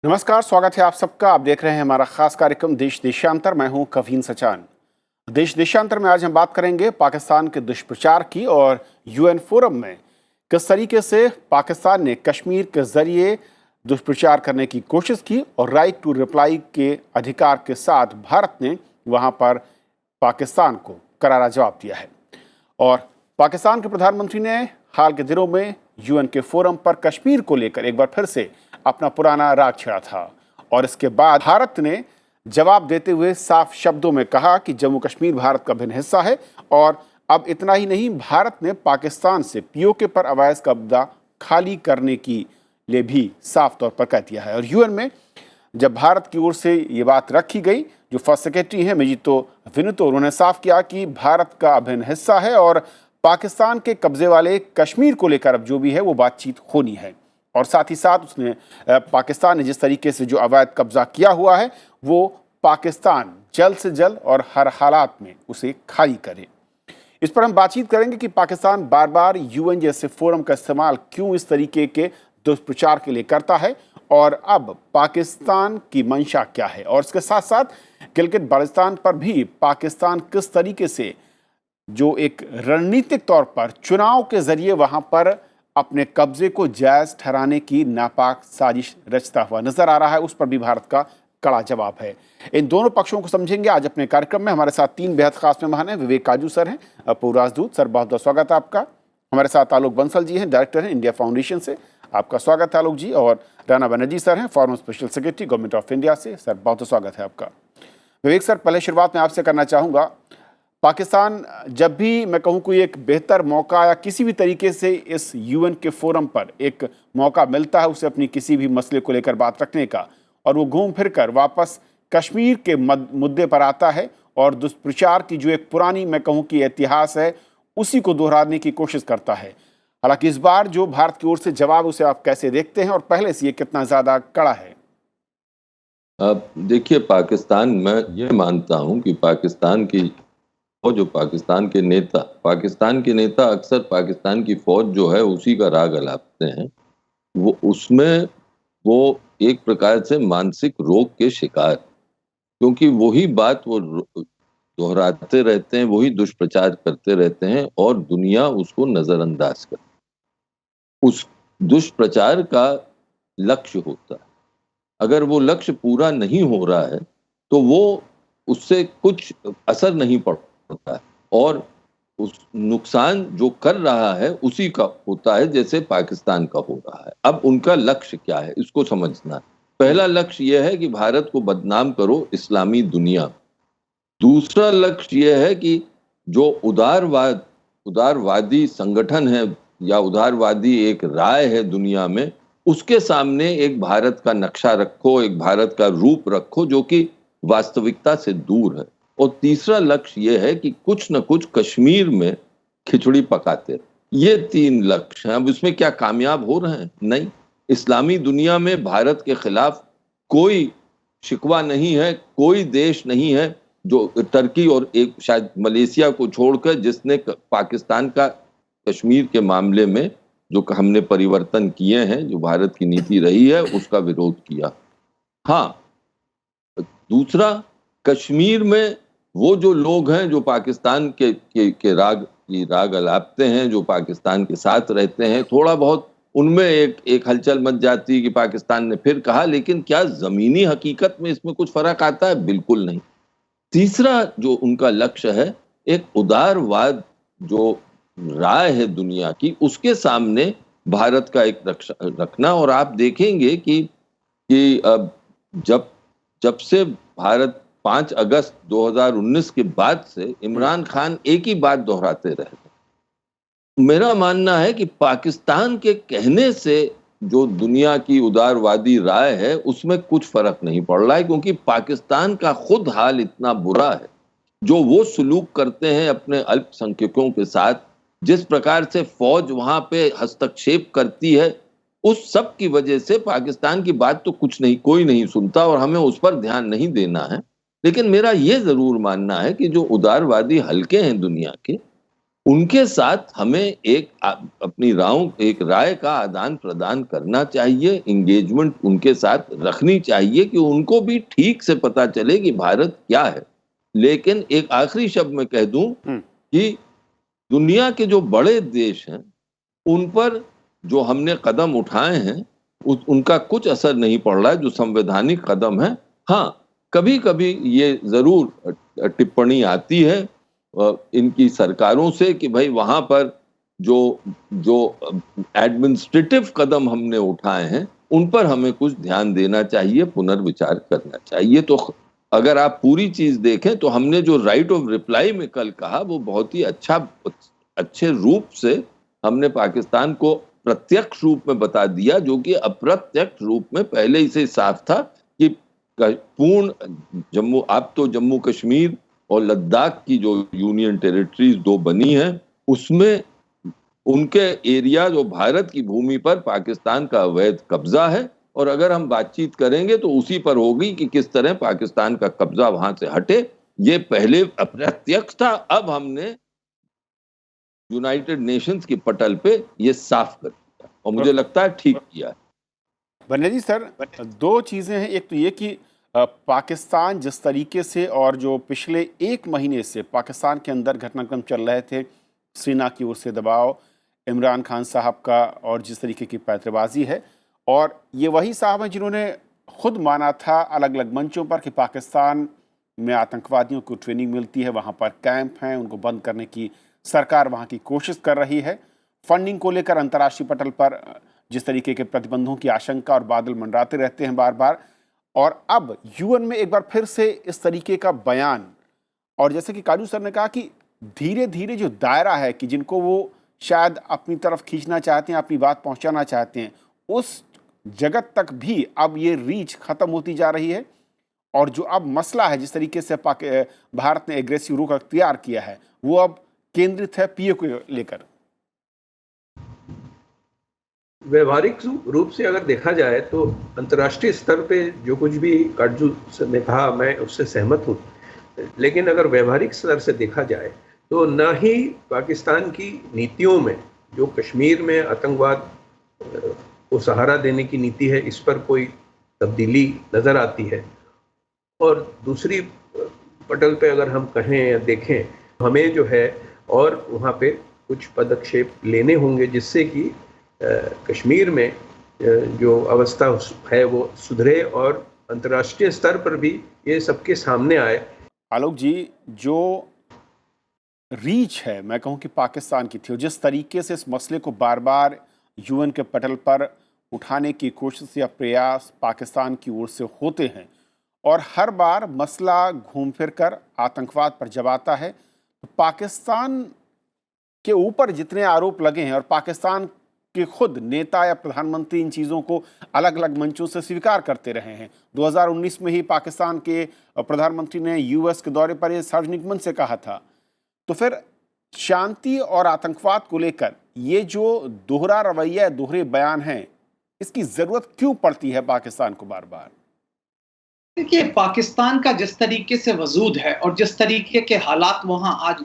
नमस्कार, स्वागत है आप सबका। आप देख रहे हैं हमारा खास कार्यक्रम देश देशांतर। मैं हूं कवीन सचान। देश देशांतर में आज हम बात करेंगे पाकिस्तान के दुष्प्रचार की और यूएन फोरम में किस तरीके से पाकिस्तान ने कश्मीर के जरिए दुष्प्रचार करने की कोशिश की और राइट टू रिप्लाई के अधिकार के साथ भारत ने वहां पर पाकिस्तान को करारा जवाब दिया है। और पाकिस्तान के प्रधानमंत्री ने हाल के दिनों में यूएन के फोरम पर कश्मीर को लेकर एक बार फिर से अपना पुराना राग छेड़ा था और इसके बाद भारत ने जवाब देते हुए साफ शब्दों में कहा कि जम्मू कश्मीर भारत का अभिन्न हिस्सा है। और अब इतना ही नहीं, भारत ने पाकिस्तान से पीओके पर अवैध कब्जा खाली करने की लिए भी साफ तौर पर कह दिया है। और यूएन में जब भारत की ओर से ये बात रखी गई, जो फर्स्ट सेक्रेटरी हैं मेजितो विनुतो, उन्होंने साफ किया कि भारत का अभिन्न हिस्सा है और पाकिस्तान के कब्जे वाले कश्मीर को लेकर अब जो भी है वो बातचीत होनी है। और साथ ही साथ उसने पाकिस्तान ने जिस तरीके से जो अवैध कब्जा किया हुआ है वो पाकिस्तान जल्द से जल्द और हर हालात में उसे खाली करे। इस पर हम बातचीत करेंगे कि पाकिस्तान बार बार यूएन जैसे फोरम का इस्तेमाल क्यों इस तरीके के दुष्प्रचार के लिए करता है और अब पाकिस्तान की मंशा क्या है, और इसके साथ साथ गिलगित बाल्टिस्तान पर भी पाकिस्तान किस तरीके से जो एक रणनीतिक तौर पर चुनाव के जरिए वहां पर अपने कब्जे को जायज ठहराने की नापाक साजिश रचता हुआ नजर आ रहा है, उस पर भी भारत का कड़ा जवाब है। इन दोनों पक्षों को समझेंगे आज अपने कार्यक्रम में। हमारे साथ तीन बेहद खास मेहमान हैं। विवेक काजू सर हैं, पूर्व राजदूत, सर बहुत बहुत स्वागत है आपका। हमारे साथ आलोक बंसल जी हैं, डायरेक्टर हैं इंडिया फाउंडेशन से, आपका स्वागत है आलोक जी। और राणा बनर्जी सर हैं, foreign special secretary government of India से, सर बहुत बहुत स्वागत है आपका। विवेक सर, पहले शुरुआत में आपसे करना चाहूँगा, पाकिस्तान जब भी मैं कहूँ कोई एक बेहतर मौका या किसी भी तरीके से इस यूएन के फोरम पर एक मौका मिलता है उसे अपनी किसी भी मसले को लेकर बात रखने का, और वो घूम फिर कर वापस कश्मीर के मुद्दे पर आता है और दुष्प्रचार की जो एक पुरानी मैं कहूँ कि इतिहास है उसी को दोहराने की कोशिश करता है। हालांकि इस बार जो भारत की ओर से जवाब, उसे आप कैसे देखते हैं और पहले से ये कितना ज्यादा कड़ा है? अब देखिए, पाकिस्तान, मैं ये मानता हूं कि पाकिस्तान की फौज, जो पाकिस्तान के नेता अक्सर पाकिस्तान की फौज जो है उसी का राग अलापते हैं। वो एक प्रकार से मानसिक रोग के शिकार, क्योंकि वही बात वो दोहराते रहते हैं, वही दुष्प्रचार करते रहते हैं और दुनिया उसको नजरअंदाज करती है। उस दुष्प्रचार का लक्ष्य होता है, अगर वो लक्ष्य पूरा नहीं हो रहा है तो वो उससे कुछ असर नहीं पड़ता है और उस नुकसान जो कर रहा है उसी का होता है, जैसे पाकिस्तान का हो रहा है। अब उनका लक्ष्य क्या है, इसको समझना है। पहला लक्ष्य यह है कि भारत को बदनाम करो इस्लामी दुनिया। दूसरा लक्ष्य यह है कि जो उदारवादी संगठन है या उदारवादी एक राय है दुनिया में, उसके सामने एक भारत का नक्शा रखो, एक भारत का रूप रखो जो कि वास्तविकता से दूर है। और तीसरा लक्ष्य यह है कि कुछ न कुछ कश्मीर में खिचड़ी पकाते रहे। ये तीन लक्ष्य हैं। अब इसमें क्या कामयाब हो रहे हैं? नहीं। इस्लामी दुनिया में भारत के खिलाफ कोई शिकवा नहीं है, कोई देश नहीं है जो, टर्की और एक शायद मलेशिया को छोड़कर, जिसने पाकिस्तान का कश्मीर के मामले में जो हमने परिवर्तन किए हैं, जो भारत की नीति रही है, उसका विरोध किया। हाँ, दूसरा, कश्मीर में वो जो लोग हैं जो पाकिस्तान के राग अलापते हैं, जो पाकिस्तान के साथ रहते हैं, थोड़ा बहुत उनमें एक हलचल मच जाती है कि पाकिस्तान ने फिर कहा, लेकिन क्या जमीनी हकीकत में इसमें कुछ फर्क आता है? बिल्कुल नहीं। तीसरा जो उनका लक्ष्य है, एक उदारवाद जो राय है दुनिया की, उसके सामने भारत का एक रखना। और आप देखेंगे कि अब जब से भारत 5 अगस्त 2019 के बाद से इमरान खान एक ही बात दोहराते रहे। मेरा मानना है कि पाकिस्तान के कहने से जो दुनिया की उदारवादी राय है उसमें कुछ फर्क नहीं पड़ रहा है, क्योंकि पाकिस्तान का खुद हाल इतना बुरा है। जो वो सलूक करते हैं अपने अल्पसंख्यकों के साथ, जिस प्रकार से फौज वहां पे हस्तक्षेप करती है, उस सब की वजह से पाकिस्तान की बात तो कोई नहीं सुनता और हमें उस पर ध्यान नहीं देना है। लेकिन मेरा ये जरूर मानना है कि जो उदारवादी हलके हैं दुनिया के, उनके साथ हमें अपनी एक राय का आदान प्रदान करना चाहिए, एंगेजमेंट उनके साथ रखनी चाहिए कि उनको भी ठीक से पता चले कि भारत क्या है। लेकिन एक आखिरी शब्द मैं कह दूं कि दुनिया के जो बड़े देश हैं उन पर जो हमने कदम उठाए हैं उनका कुछ असर नहीं पड़ रहा है, जो संवैधानिक कदम है। हाँ, कभी कभी ये जरूर टिप्पणी आती है इनकी सरकारों से कि भाई वहां पर जो जो एडमिनिस्ट्रेटिव कदम हमने उठाए हैं उन पर हमें कुछ ध्यान देना चाहिए, पुनर्विचार करना चाहिए। तो अगर आप पूरी चीज देखें तो हमने जो राइट ऑफ रिप्लाई में कल कहा वो बहुत ही अच्छे रूप से हमने पाकिस्तान को प्रत्यक्ष रूप में बता दिया, जो कि अप्रत्यक्ष रूप में पहले ही से साफ था कि पूर्ण अब तो जम्मू कश्मीर और लद्दाख की जो यूनियन टेरिटरीज दो बनी हैं उसमें उनके एरिया जो भारत की भूमि पर पाकिस्तान का अवैध कब्जा है, और अगर हम बातचीत करेंगे तो उसी पर होगी कि किस तरह पाकिस्तान का कब्जा वहां से हटे। ये पहले अप्रत्यक्ष था, अब हमने यूनाइटेड नेशंस की पटल पे ये साफ कर दिया और मुझे लगता है ठीक किया है। बन्ने जी सर, दो चीज़ें हैं। एक तो ये कि पाकिस्तान जिस तरीके से और जो पिछले एक महीने से पाकिस्तान के अंदर घटनाक्रम चल रहे थे, सेना की ओर से दबाव, इमरान खान साहब का और जिस तरीके की पैंतरेबाजी है, और ये वही साहब हैं जिन्होंने खुद माना था अलग अलग मंचों पर कि पाकिस्तान में आतंकवादियों को ट्रेनिंग मिलती है, वहाँ पर कैंप हैं, उनको बंद करने की सरकार वहाँ की कोशिश कर रही है। फंडिंग को लेकर अंतर्राष्ट्रीय पटल पर जिस तरीके के प्रतिबंधों की आशंका और बादल मंडराते रहते हैं बार बार, और अब यूएन में एक बार फिर से इस तरीके का बयान। और जैसे कि काजू सर ने कहा कि धीरे धीरे जो दायरा है कि जिनको वो शायद अपनी तरफ खींचना चाहते हैं, अपनी बात पहुंचाना चाहते हैं, उस जगत तक भी अब ये रीच खत्म होती जा रही है। और जो अब मसला है, जिस तरीके से भारत ने एग्रेसिव रुख अख्तियार किया है, वो अब केंद्रित है पीओके को लेकर। व्यवहारिक रूप से अगर देखा जाए तो अंतर्राष्ट्रीय स्तर पे जो कुछ भी काजू ने कहा मैं उससे सहमत हूँ, लेकिन अगर व्यवहारिक स्तर से देखा जाए तो ना ही पाकिस्तान की नीतियों में जो कश्मीर में आतंकवाद को सहारा देने की नीति है, इस पर कोई तब्दीली नज़र आती है। और दूसरी पटल पे अगर हम कहें या देखें, हमें जो है और वहाँ पे कुछ पदक्षेप लेने होंगे जिससे कि कश्मीर में जो अवस्था है वो सुधरे और अंतर्राष्ट्रीय स्तर पर भी ये सबके सामने आए। आलोक जी, जो रीच है मैं कहूँ कि पाकिस्तान की थी, और जिस तरीके से इस मसले को बार बार यूएन के पटल पर उठाने की कोशिश या प्रयास पाकिस्तान की ओर से होते हैं, और हर बार मसला घूम फिर कर आतंकवाद पर जब आता है तो पाकिस्तान के ऊपर जितने आरोप लगे हैं, और पाकिस्तान के खुद नेता या प्रधानमंत्री इन चीज़ों को अलग अलग मंचों से स्वीकार करते रहे हैं। 2019 में ही पाकिस्तान के प्रधानमंत्री ने यूएस के दौरे पर यह सार्वजनिक मंच से कहा था। तो फिर शांति और आतंकवाद को लेकर ये जो दोहरा रवैया, दोहरे बयान हैं, इसकी ज़रूरत क्यों पड़ती है पाकिस्तान को बार बार? देखिए, पाकिस्तान का जिस तरीके से वजूद है और जिस तरीके के हालात वहाँ आज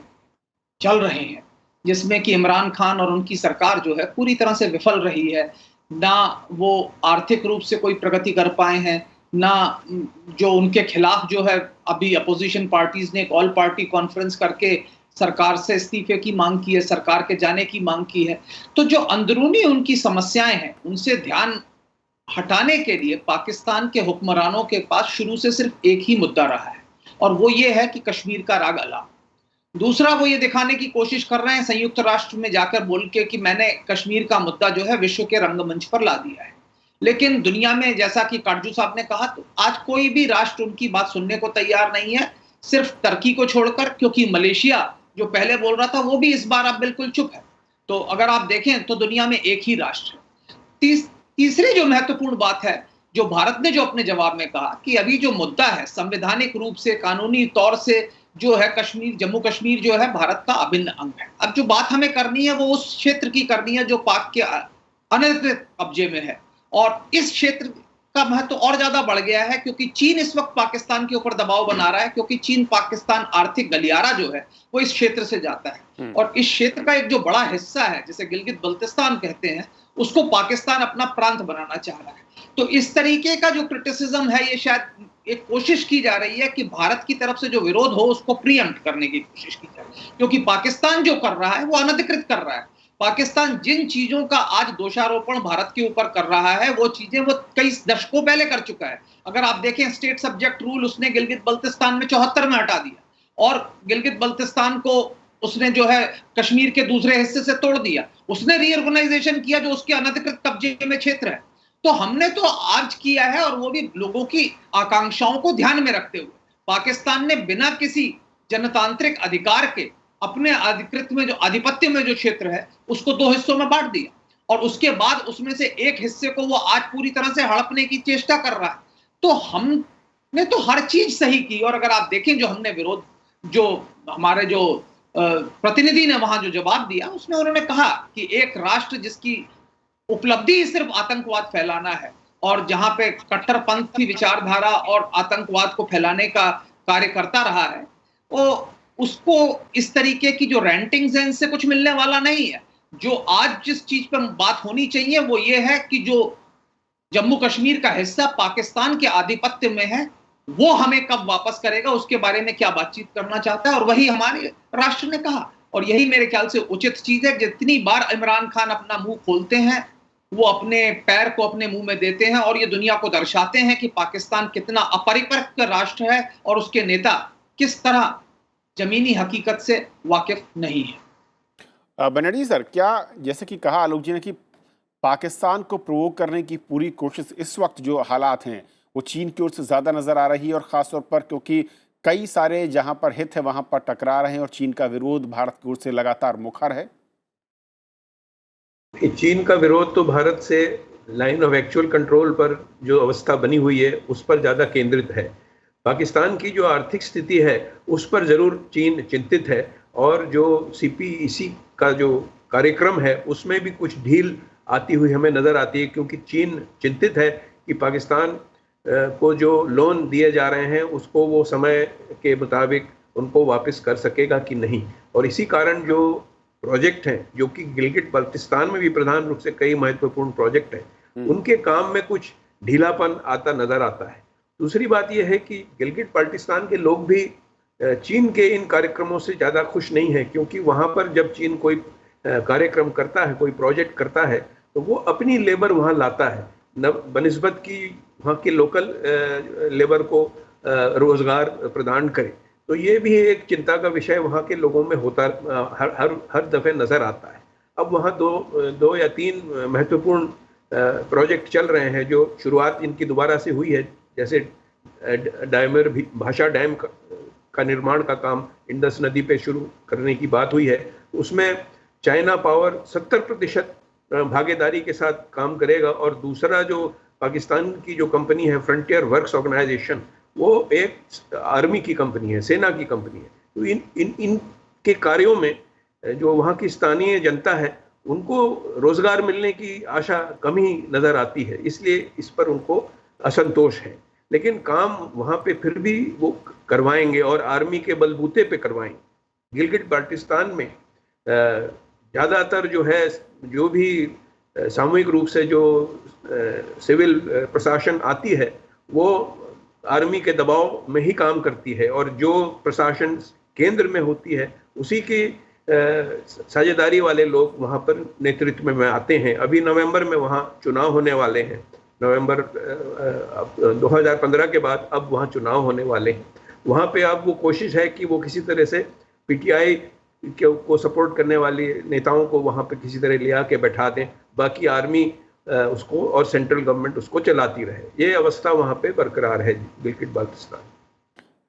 चल रहे हैं, जिसमें कि इमरान खान और उनकी सरकार जो है पूरी तरह से विफल रही है, ना वो आर्थिक रूप से कोई प्रगति कर पाए हैं, ना जो उनके खिलाफ जो है अभी अपोजिशन पार्टीज ने एक ऑल पार्टी कॉन्फ्रेंस करके सरकार से इस्तीफे की मांग की है, सरकार के जाने की मांग की है। तो जो अंदरूनी उनकी समस्याएं हैं उनसे ध्यान हटाने के लिए पाकिस्तान के हुक्मरानों के पास शुरू से सिर्फ एक ही मुद्दा रहा है, और वो ये है कि कश्मीर का राग अला। दूसरा, वो ये दिखाने की कोशिश कर रहे हैं संयुक्त राष्ट्र में जाकर बोल के कि मैंने कश्मीर का मुद्दा जो है विश्व के रंगमंच पर ला दिया है। लेकिन दुनिया में, जैसा कि काटजू साहब ने कहा, तो आज कोई भी राष्ट्र उनकी बात सुनने को तैयार नहीं है, सिर्फ टर्की को छोड़कर, क्योंकि मलेशिया जो पहले बोल रहा था वो भी इस बार अब बिल्कुल चुप है। तो अगर आप देखें तो दुनिया में एक ही राष्ट्र है। तीसरी जो महत्वपूर्ण बात है, जो भारत ने जो अपने जवाब में कहा कि अभी जो मुद्दा है संवैधानिक रूप से, कानूनी तौर से जो है कश्मीर, जम्मू कश्मीर जो है भारत का अभिन्न अंग है। अब जो बात हमें करनी है वो उस क्षेत्र की करनी है जो पाक के अनधिकृत कब्जे में है, और इस क्षेत्र का महत्व और ज्यादा बढ़ गया है, क्योंकि चीन इस वक्त पाकिस्तान के ऊपर दबाव बना रहा है, क्योंकि चीन पाकिस्तान आर्थिक गलियारा जो है वो इस क्षेत्र से जाता है, और इस क्षेत्र का एक जो बड़ा हिस्सा है जिसे गिलगित बल्तिस्तान कहते हैं, उसको पाकिस्तान अपना प्रांत बनाना चाह रहा है। तो इस तरीके का जो क्रिटिसिज्म है, ये शायद एक कोशिश की जा रही है कि भारत की तरफ से जो विरोध हो उसको प्रीएम्प्ट करने की कोशिश की जाए, क्योंकि पाकिस्तान जो कर रहा है वो अनधिकृत कर रहा है। पाकिस्तान जिन चीजों का आज दोषारोपण भारत के ऊपर कर रहा है, वो चीजें वो कई दशकों पहले कर चुका है। अगर आप देखें स्टेट सब्जेक्ट रूल उसने गिलगित बल्तिस्तान में 74 में हटा दिया, और गिलगित बल्तिस्तान को उसने जो है कश्मीर के दूसरे हिस्से से तोड़ दिया, उसने रीऑर्गेनाइजेशन किया जो उसके अनधिकृत कब्जे में क्षेत्र है। तो हमने तो आज किया है, और वो भी लोगों की आकांक्षाओं को ध्यान में रखते हुए। पाकिस्तान ने बिना किसी जनतांत्रिक अधिकार के अपने अधिकृत में जो आधिपत्य में जो क्षेत्र है उसको 2 हिस्सों में बांट दिया, और उसके बाद उसमें से एक हिस्से को वो आज पूरी तरह से हड़पने की चेष्टा कर रहा है। तो हमने तो हर चीज सही की, और अगर आप देखें जो हमने विरोध, जो हमारे जो प्रतिनिधि ने वहां जो जवाब दिया, उसमें उन्होंने कहा कि एक राष्ट्र जिसकी उपलब्धि सिर्फ आतंकवाद फैलाना है, और जहां पे कट्टरपंथी विचारधारा और आतंकवाद को फैलाने का कार्य करता रहा है, वो उसको इस तरीके की जो रेंटिंग्स हैं इनसे कुछ मिलने वाला नहीं है। जो आज जिस चीज पर बात होनी चाहिए वो ये है कि जो जम्मू कश्मीर का हिस्सा पाकिस्तान के आधिपत्य में है, वो हमें कब वापस करेगा, उसके बारे में क्या बातचीत करना चाहता है, और वही हमारे राष्ट्र ने कहा। और यही मेरे ख्याल से उचित चीज है। जितनी बार इमरान खान अपना मुंह खोलते हैं, वो अपने पैर को अपने मुंह में देते हैं, और ये दुनिया को दर्शाते हैं कि पाकिस्तान कितना अपरिपक्व राष्ट्र है और उसके नेता किस तरह जमीनी हकीकत से वाकिफ नहीं है। बनर्जी सर, क्या जैसे कि कहा आलोक जी ने कि पाकिस्तान को प्रोवोक करने की पूरी कोशिश इस वक्त जो हालात हैं वो चीन की ओर से ज़्यादा नज़र आ रही है, और ख़ासतौर पर क्योंकि कई सारे जहां पर हित है वहां पर टकरा रहे हैं, और चीन का विरोध भारत की ओर से लगातार मुखर है। चीन का विरोध तो भारत से लाइन ऑफ एक्चुअल कंट्रोल पर जो अवस्था बनी हुई है उस पर ज़्यादा केंद्रित है। पाकिस्तान की जो आर्थिक स्थिति है उस पर ज़रूर चीन चिंतित है, और जो CPEC का जो कार्यक्रम है उसमें भी कुछ ढील आती हुई हमें नज़र आती है, क्योंकि चीन चिंतित है कि पाकिस्तान को जो लोन दिए जा रहे हैं उसको वो समय के मुताबिक उनको वापस कर सकेगा कि नहीं। और इसी कारण जो प्रोजेक्ट हैं, जो कि गिलगित बल्तिस्तान में भी प्रधान रूप से कई महत्वपूर्ण प्रोजेक्ट हैं, उनके काम में कुछ ढीलापन आता नज़र आता है। दूसरी बात यह है कि गिलगित बल्तिस्तान के लोग भी चीन के इन कार्यक्रमों से ज़्यादा खुश नहीं है, क्योंकि वहाँ पर जब चीन कोई कार्यक्रम करता है, कोई प्रोजेक्ट करता है, तो वो अपनी लेबर वहाँ लाता है बनिस्बत की वहाँ के लोकल लेबर को रोजगार प्रदान करे। तो ये भी एक चिंता का विषय वहाँ के लोगों में होता हर दफ़े नज़र आता है। अब वहाँ दो या तीन महत्वपूर्ण प्रोजेक्ट चल रहे हैं जो शुरुआत इनकी दोबारा से हुई है, जैसे डायमर भाषा डैम का निर्माण का काम इंडस नदी पे शुरू करने की बात हुई है। उसमें चाइना पावर 70% भागीदारी के साथ काम करेगा, और दूसरा जो पाकिस्तान की जो कंपनी है फ्रंटियर वर्क्स ऑर्गेनाइजेशन, वो एक आर्मी की कंपनी है, सेना की कंपनी है। तो इनके कार्यों में जो वहाँ की स्थानीय जनता है उनको रोजगार मिलने की आशा कम ही नज़र आती है, इसलिए इस पर उनको असंतोष है। लेकिन काम वहाँ पे फिर भी वो करवाएंगे और आर्मी के बलबूते पे करवाएंगे। गिलगित बाल्टिस्तान में ज़्यादातर जो है, जो भी सामूहिक रूप से जो सिविल प्रशासन आती है वो आर्मी के दबाव में ही काम करती है, और जो प्रशासन केंद्र में होती है उसी की साझेदारी वाले लोग वहाँ पर नेतृत्व में आते हैं। अभी नवंबर में वहाँ चुनाव होने वाले हैं, नवंबर 2015 के बाद अब वहाँ चुनाव होने वाले हैं। वहाँ पे अब वो कोशिश है कि वो किसी तरह से PTI को सपोर्ट करने वाले नेताओं को वहाँ पे किसी तरह ले आके बैठा दें, बाकी आर्मी उसको और सेंट्रल गवर्नमेंट उसको चलाती रहे। ये अवस्था वहाँ पे बरकरार है गिलगित बाल्टिस्तान।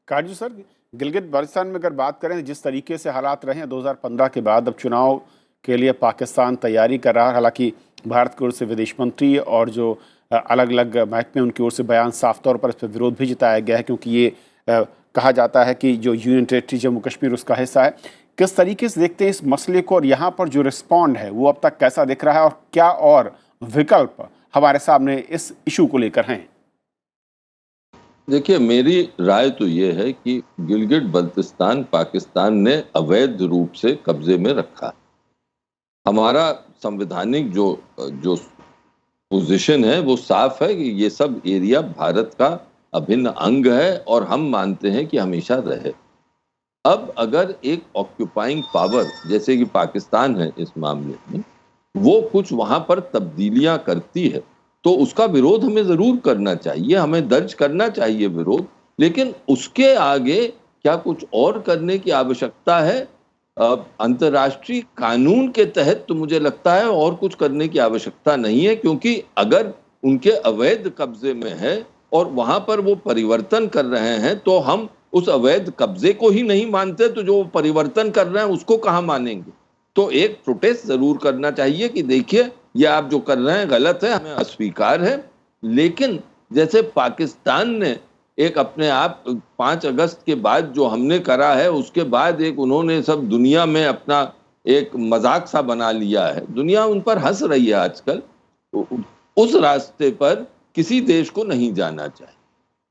काजू सर, गिलगित बाल्टिस्तान में अगर बात करें जिस तरीके से हालात रहे हैं 2015 के बाद, अब चुनाव के लिए पाकिस्तान तैयारी कर रहा है। हालांकि भारत की ओर से विदेश मंत्री और जो अलग अलग महकमे उनकी ओर से बयान साफ तौर पर इस पर विरोध भी जताया गया है, क्योंकि ये कहा जाता है कि जो यूनियन टेरिटरी जम्मू कश्मीर उसका हिस्सा है। किस तरीके से देखते हैं इस मसले को, और यहाँ पर जो रिस्पॉन्ड है वो अब तक कैसा दिख रहा है, और क्या और विकल्प हमारे सामने इस इशू को लेकर हैं? देखिए, मेरी राय तो ये है कि गिलगिट बल्तिस्तान पाकिस्तान ने अवैध रूप से कब्जे में रखा है। हमारा संवैधानिक जो जो पोजीशन है वो साफ है कि ये सब एरिया भारत का अभिन्न अंग है और हम मानते हैं कि हमेशा रहे। अब अगर एक ऑक्यूपाइंग पावर जैसे कि पाकिस्तान है इस मामले में, वो कुछ वहां पर तब्दीलियां करती है तो उसका विरोध हमें जरूर करना चाहिए, हमें दर्ज करना चाहिए विरोध, लेकिन उसके आगे क्या कुछ और करने की आवश्यकता है? अंतर्राष्ट्रीय कानून के तहत तो मुझे लगता है और कुछ करने की आवश्यकता नहीं है, क्योंकि अगर उनके अवैध कब्जे में है और वहां पर वो परिवर्तन कर रहे हैं तो हम उस अवैध कब्जे को ही नहीं मानते तो जो परिवर्तन कर रहे हैं उसको कहाँ मानेंगे? तो एक प्रोटेस्ट जरूर करना चाहिए कि देखिए ये आप जो कर रहे हैं गलत है, हमें अस्वीकार है। लेकिन जैसे पाकिस्तान ने एक अपने आप 5 अगस्त के बाद जो हमने करा है उसके बाद एक उन्होंने सब दुनिया में अपना एक मजाक सा बना लिया है, दुनिया उन पर हंस रही है आजकल। उस रास्ते पर किसी देश को नहीं जाना चाहिए।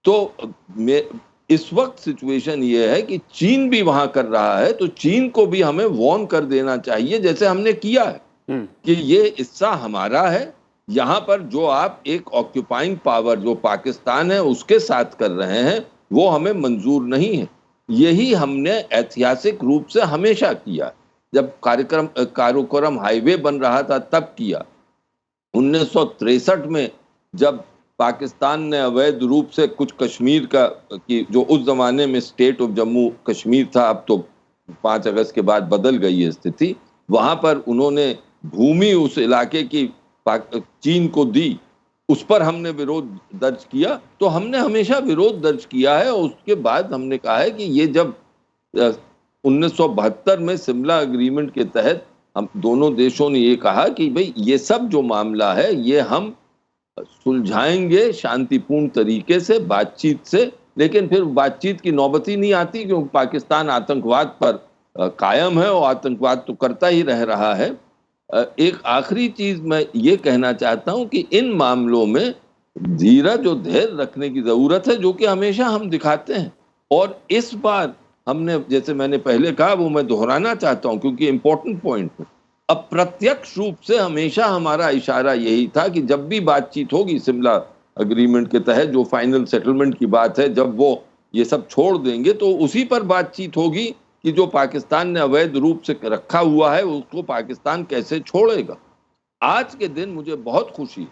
तो इस वक्त सिचुएशन ये है कि चीन भी वहां कर रहा है तो चीन को भी हमें वार्न कर देना चाहिए जैसे हमने किया है कि ये हिस्सा हमारा है, यहाँ पर जो आप एक ऑक्यूपाइंग पावर जो पाकिस्तान है उसके साथ कर रहे हैं वो हमें मंजूर नहीं है। यही हमने ऐतिहासिक रूप से हमेशा किया। जब काराकोरम हाईवे बन रहा था तब किया, 1963 में जब पाकिस्तान ने अवैध रूप से कुछ कश्मीर का कि जो उस जमाने में स्टेट ऑफ जम्मू कश्मीर था, अब तो 5 अगस्त के बाद बदल गई है स्थिति, वहां पर उन्होंने भूमि उस इलाके की चीन को दी, उस पर हमने विरोध दर्ज किया। तो हमने हमेशा विरोध दर्ज किया है और उसके बाद हमने कहा है कि ये जब 1972 में शिमला एग्रीमेंट के तहत हम दोनों देशों ने ये कहा कि भाई ये सब जो मामला है ये हम सुलझाएंगे शांतिपूर्ण तरीके से बातचीत से, लेकिन फिर बातचीत की नौबत ही नहीं आती क्योंकि पाकिस्तान आतंकवाद पर कायम है और आतंकवाद तो करता ही रह रहा है। एक आखिरी चीज मैं ये कहना चाहता हूं कि इन मामलों में धीरज और धैर्य रखने की जरूरत है जो कि हमेशा हम दिखाते हैं। और इस बार हमने जैसे मैंने पहले कहा वो मैं दोहराना चाहता हूं क्योंकि इंपॉर्टेंट पॉइंट है, अप्रत्यक्ष रूप से हमेशा हमारा इशारा यही था कि जब भी बातचीत होगी शिमला एग्रीमेंट के तहत जो फाइनल सेटलमेंट की बात है, जब वो ये सब छोड़ देंगे तो उसी पर बातचीत होगी कि जो पाकिस्तान ने अवैध रूप से रखा हुआ है उसको पाकिस्तान कैसे छोड़ेगा। आज के दिन मुझे बहुत खुशी है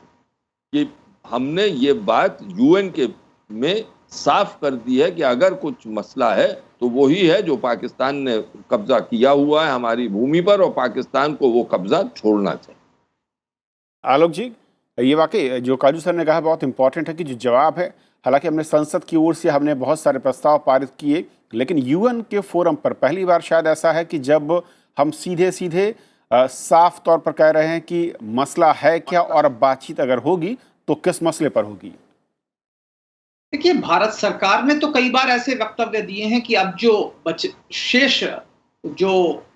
कि हमने ये बात यूएन के में साफ कर दी है कि अगर कुछ मसला है तो वही है जो पाकिस्तान ने कब्जा किया हुआ है हमारी भूमि पर और पाकिस्तान को वो कब्जा छोड़ना चाहिए। आलोक जी, ये वाकई जो काजू सर ने कहा बहुत इंपॉर्टेंट है कि जो जवाब है, हालांकि हमने संसद की ओर से हमने बहुत सारे प्रस्ताव पारित किए, लेकिन यूएन के फोरम पर पहली बार शायद ऐसा है कि जब हम सीधे सीधे साफ तौर पर कह रहे हैं कि मसला है क्या और अब बातचीत अगर होगी तो किस मसले पर होगी। देखिए, भारत सरकार ने तो कई बार ऐसे वक्तव्य दिए हैं कि अब जो शेष जो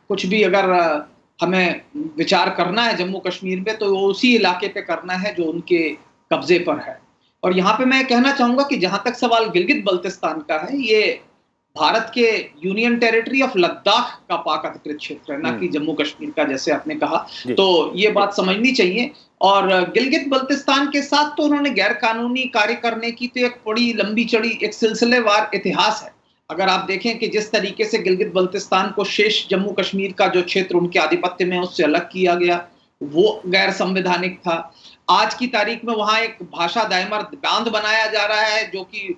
कुछ भी अगर हमें विचार करना है जम्मू कश्मीर में तो वो उसी इलाके पे करना है जो उनके कब्जे पर है। और यहाँ पे मैं कहना चाहूंगा कि जहां तक सवाल गिलगित बल्तिस्तान का है, ये भारत के यूनियन टेरिटरी ऑफ लद्दाख का पाक अधिकृत क्षेत्र है, ना कि जम्मू कश्मीर का जैसे आपने कहा। तो ये बात समझनी चाहिए। और गिलगित बल्तिस्तान के साथ तो उन्होंने गैर कानूनी कार्य करने की तो एक बड़ी लंबी चौड़ी एक सिलसिलेवार इतिहास है। अगर आप देखें कि जिस तरीके से गिलगित बल्तिस्तान को शेष जम्मू कश्मीर का जो क्षेत्र उनके आधिपत्य में उससे अलग किया गया, वो गैर संवैधानिक था। आज की तारीख में वहां एक भाषा दायमर बांध बनाया जा रहा है जो कि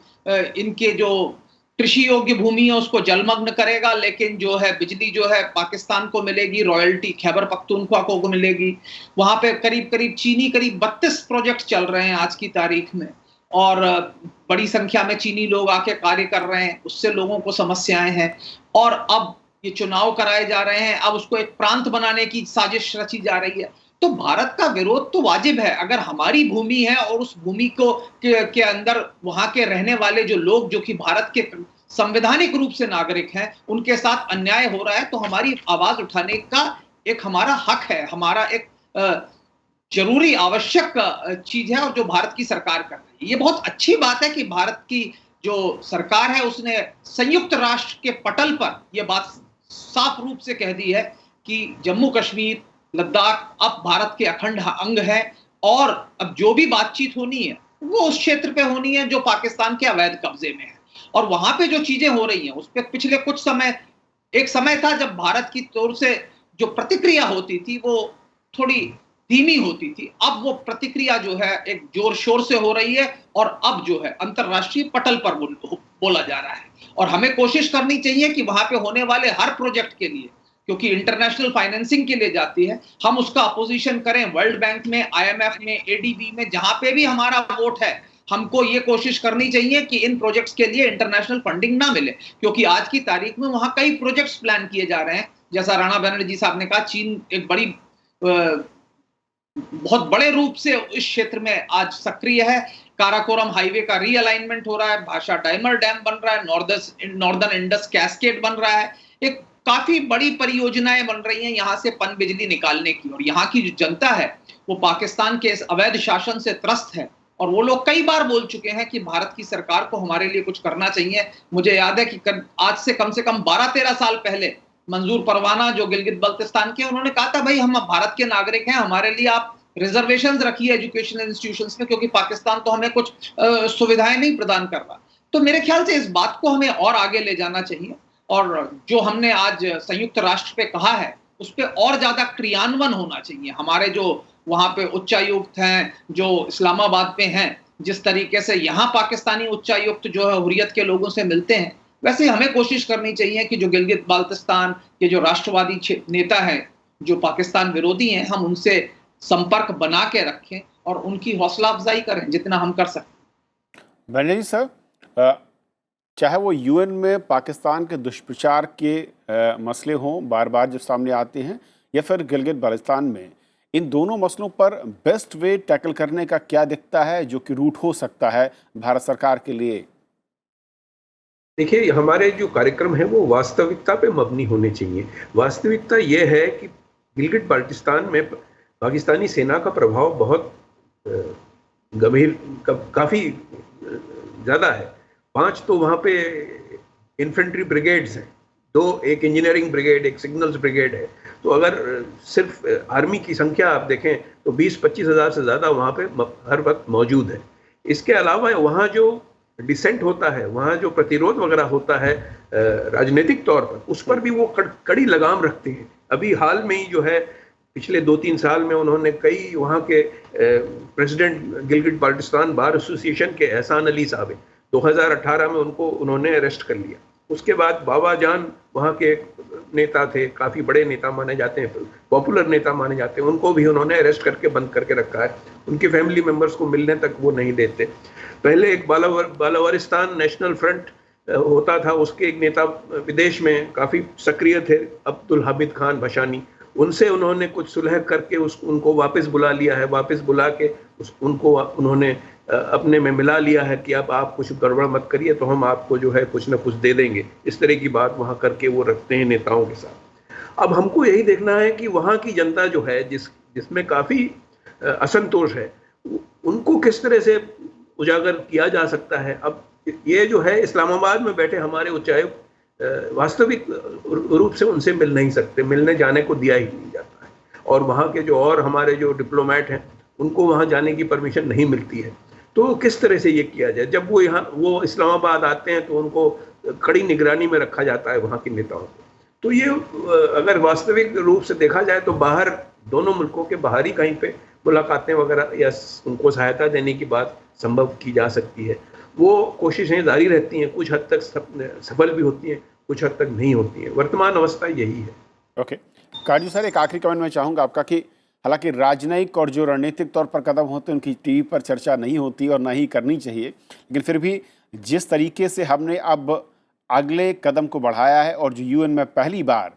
इनके जो कृषि योग्य भूमि है उसको जलमग्न करेगा, लेकिन जो है बिजली जो है पाकिस्तान को मिलेगी, रॉयल्टी खैबर पख्तूनख्वा को मिलेगी। वहां पे करीब 32 प्रोजेक्ट चल रहे हैं आज की तारीख में और बड़ी संख्या में चीनी लोग आके कार्य कर रहे हैं, उससे लोगों को समस्याएं हैं। और अब ये चुनाव कराए जा रहे हैं, अब उसको एक प्रांत बनाने की साजिश रची जा रही है। तो भारत का विरोध तो वाजिब है। अगर हमारी भूमि है और उस भूमि को के अंदर वहां के रहने वाले जो लोग जो कि भारत के संवैधानिक रूप से नागरिक हैं उनके साथ अन्याय हो रहा है, तो हमारी आवाज उठाने का एक हमारा हक है, हमारा एक जरूरी आवश्यक चीज है और जो भारत की सरकार कर रही है। ये बहुत अच्छी बात है कि भारत की जो सरकार है उसने संयुक्त राष्ट्र के पटल पर यह बात साफ रूप से कह दी है कि जम्मू कश्मीर, लद्दाख अब भारत के अखंड अंग है और अब जो भी बातचीत होनी है वो उस क्षेत्र पे होनी है जो पाकिस्तान के अवैध कब्जे में है। और वहां पे जो चीजें हो रही हैं उस पे पिछले कुछ समय, एक समय था जब भारत की तौर से जो प्रतिक्रिया होती थी वो थोड़ी धीमी होती थी। अब वो प्रतिक्रिया जो है एक जोर शोर से हो रही है और अब जो है अंतरराष्ट्रीय पटल पर बोला जा रहा है। और हमें कोशिश करनी चाहिए कि वहां पे होने वाले हर प्रोजेक्ट के लिए, क्योंकि इंटरनेशनल फाइनेंसिंग के लिए जाती है, हम उसका अपोजिशन करें वर्ल्ड बैंक में, IMF में, ADB में, जहां पे भी हमारा वोट है। हमको ये कोशिश करनी चाहिए कि इन प्रोजेक्ट्स के लिए इंटरनेशनल फंडिंग ना मिले, क्योंकि आज की तारीख में वहां कई प्रोजेक्ट्स प्लान किए जा रहे हैं। जैसा राणा बनर्जी साहब ने कहा, चीन एक बहुत बड़े रूप से इस क्षेत्र में आज सक्रिय है। काराकोरम हाईवे का रीअलाइनमेंट हो रहा है, भाषा डायमर डैम बन रहा है, नॉर्दर्न इंडस कैस्केड बन रहा है, एक काफी बड़ी परियोजनाएं बन रही हैं यहाँ से पन बिजली निकालने की। और यहाँ की जो जनता है वो पाकिस्तान के इस अवैध शासन से त्रस्त है और वो लोग कई बार बोल चुके हैं कि भारत की सरकार को हमारे लिए कुछ करना चाहिए। मुझे याद है कि आज से कम 12-13 साल पहले मंजूर परवाना जो गिलगित बल्तिस्तान के, उन्होंने कहा था भाई हम भारत के नागरिक हैं, हमारे लिए आप रिजर्वेशंस रखिए एजुकेशनल इंस्टीट्यूशंस में, क्योंकि पाकिस्तान तो हमें कुछ सुविधाएं नहीं प्रदान कर रहा। तो मेरे ख्याल से इस बात को हमें और आगे ले जाना चाहिए और जो हमने आज संयुक्त राष्ट्र पे कहा है उस पे और ज्यादा क्रियान्वयन होना चाहिए। हमारे जो वहां पे उच्चायुक्त हैं जो इस्लामाबाद पे हैं, जिस तरीके से यहाँ पाकिस्तानी उच्चायुक्त जो है हुर्रियत के लोगों से मिलते हैं, वैसे हमें कोशिश करनी चाहिए कि जो गिलगित बाल्तिस्तान के जो राष्ट्रवादी नेता हैं जो पाकिस्तान विरोधी हैं, हम उनसे संपर्क बना के रखें और उनकी हौसला अफजाई करें जितना हम कर सकते हैं। बनर्जी सर, चाहे वो UN में पाकिस्तान के दुष्प्रचार के मसले हों बार बार जो सामने आते हैं, या फिर गिलगित बाल्तिस्तान में, इन दोनों मसलों पर बेस्ट वे टैकल करने का क्या दिखता है जो कि रूट हो सकता है भारत सरकार के लिए? देखिए, हमारे जो कार्यक्रम है वो वास्तविकता पे मबनी होने चाहिए। वास्तविकता ये है कि गिलगित बाल्टिस्तान में पाकिस्तानी सेना का प्रभाव बहुत गंभीर, काफ़ी ज़्यादा है। 5 तो वहाँ पे इन्फेंट्री ब्रिगेड्स हैं, 2 एक इंजीनियरिंग ब्रिगेड, एक सिग्नल्स ब्रिगेड है। तो अगर सिर्फ आर्मी की संख्या आप देखें तो 20-25 हज़ार से ज़्यादा वहाँ पे हर वक्त मौजूद है। इसके अलावा वहाँ जो डिसेंट होता है, वहाँ जो प्रतिरोध वगैरह होता है राजनीतिक तौर पर, उस पर भी वो कड़ी लगाम रखते हैं। अभी हाल में ही जो है पिछले 2-3 साल में उन्होंने कई वहाँ के president Gilgit Baltistan bar association के एहसान अली साहब 2018 में उन्होंने अरेस्ट कर लिया। उसके बाद बाबा जान वहाँ के नेता थे, काफ़ी बड़े नेता माने जाते हैं, पॉपुलर नेता माने जाते हैं, उनको भी उन्होंने अरेस्ट करके बंद करके रखा है। उनके फैमिली मेम्बर्स को मिलने तक वो नहीं देते। पहले एक बालावरिस्तान नेशनल फ्रंट होता था, उसके एक नेता विदेश में काफ़ी सक्रिय थे, अब्दुल हामिद खान बशानी, उनसे उन्होंने कुछ सुलह करके उनको वापस बुला लिया है। वापस बुला के उनको उन्होंने अपने में मिला लिया है कि अब आप कुछ गड़बड़ मत करिए तो हम आपको जो है कुछ ना कुछ दे देंगे। इस तरह की बात वहाँ करके वो रखते हैं नेताओं के साथ। अब हमको यही देखना है कि वहाँ की जनता जो है जिसमें काफ़ी असंतोष है, उनको किस तरह से उजागर किया जा सकता है। अब ये जो है इस्लामाबाद में बैठे हमारे उच्चायुक्त वास्तविक रूप से उनसे मिल नहीं सकते, मिलने जाने को दिया ही नहीं जाता है। और वहाँ के जो और हमारे जो डिप्लोमेट हैं उनको वहाँ जाने की परमिशन नहीं मिलती है। तो किस तरह से ये किया जाए? जब वो इस्लामाबाद आते हैं तो उनको कड़ी निगरानी में रखा जाता है वहाँ के नेताओं को। तो ये अगर वास्तविक रूप से देखा जाए तो बाहर, दोनों मुल्कों के बाहर ही कहीं पे मुलाकातें वगैरह या उनको सहायता देने की बात संभव की जा सकती है। वो कोशिशें जारी रहती हैं, कुछ हद तक सफल भी होती हैं, कुछ हद तक नहीं होती हैं। वर्तमान अवस्था यही है। ओके, काजू सर, एक आखिरी कमेंट मैं चाहूँगा आपका कि हालांकि राजनयिक और जो रणनीतिक तौर पर कदम होते हैं उनकी टीवी पर चर्चा नहीं होती और ना ही करनी चाहिए, लेकिन फिर भी जिस तरीके से हमने अब अगले कदम को बढ़ाया है और जो UN में पहली बार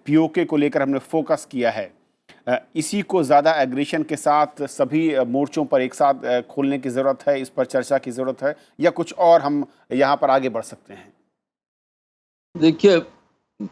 POK को लेकर हमने फोकस किया है, इसी को ज़्यादा एग्रेशन के साथ सभी मोर्चों पर एक साथ खोलने की ज़रूरत है, इस पर चर्चा की ज़रूरत है, या कुछ और हम यहाँ पर आगे बढ़ सकते हैं? देखिए,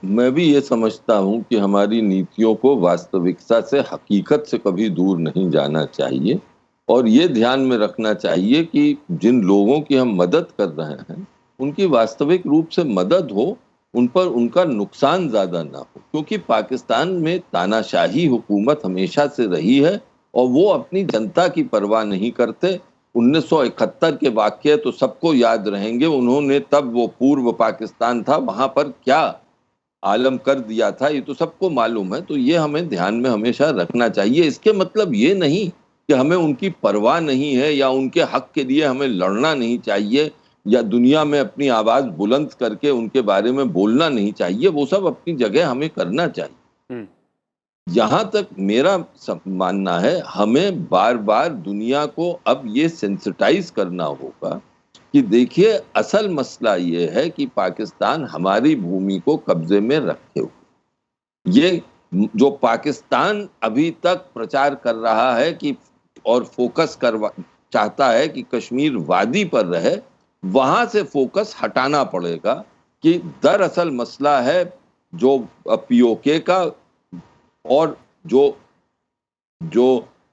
मैं भी ये समझता हूँ कि हमारी नीतियों को वास्तविकता से, हकीकत से कभी दूर नहीं जाना चाहिए और ये ध्यान में रखना चाहिए कि जिन लोगों की हम मदद कर रहे हैं उनकी वास्तविक रूप से मदद हो, उन पर उनका नुकसान ज्यादा ना हो, क्योंकि पाकिस्तान में तानाशाही हुकूमत हमेशा से रही है और वो अपनी जनता की परवाह नहीं करते। 1971 के वाकये तो सबको याद रहेंगे, उन्होंने तब वो पूर्व पाकिस्तान था वहां पर क्या आलम कर दिया था, ये तो सबको मालूम है। तो ये हमें ध्यान में हमेशा रखना चाहिए। इसके मतलब ये नहीं कि हमें उनकी परवाह नहीं है या उनके हक के लिए हमें लड़ना नहीं चाहिए या दुनिया में अपनी आवाज बुलंद करके उनके बारे में बोलना नहीं चाहिए। वो सब अपनी जगह हमें करना चाहिए। यहां तक मेरा मानना है, हमें बार बार दुनिया को अब ये सेंसिटाइज करना होगा कि देखिए, असल मसला ये है कि पाकिस्तान हमारी भूमि को कब्जे में रखे हुए। ये जो पाकिस्तान अभी तक प्रचार कर रहा है कि और फोकस करवा चाहता है कि कश्मीर वादी पर रहे, वहां से फोकस हटाना पड़ेगा कि दरअसल मसला है जो पीओके का और जो जो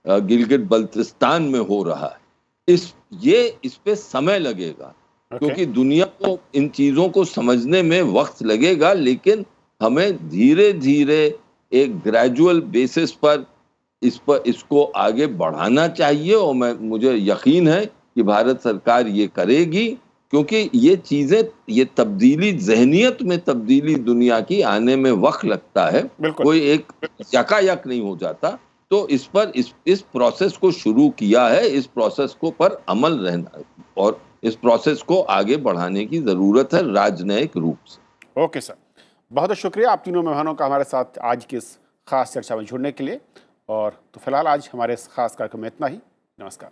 गिलगित बल्तिस्तान में हो रहा है। इस पे समय लगेगा, क्योंकि दुनिया को इन चीजों को समझने में वक्त लगेगा, लेकिन हमें धीरे धीरे एक ग्रेजुअल बेसिस पर इसको आगे बढ़ाना चाहिए। और मुझे यकीन है कि भारत सरकार ये करेगी, क्योंकि ये चीजें, ये तब्दीली, जहनियत में तब्दीली दुनिया की आने में वक्त लगता है, कोई एक यकायक नहीं हो जाता। तो इस प्रोसेस को शुरू किया है, इस प्रोसेस को पर अमल रहना और इस प्रोसेस को आगे बढ़ाने की जरूरत है राजनयिक रूप से। ओके सर, बहुत बहुत शुक्रिया आप तीनों मेहमानों का हमारे साथ आज की इस खास चर्चा में जुड़ने के लिए। और तो फिलहाल आज हमारे इस खास कार्यक्रम में इतना ही। नमस्कार।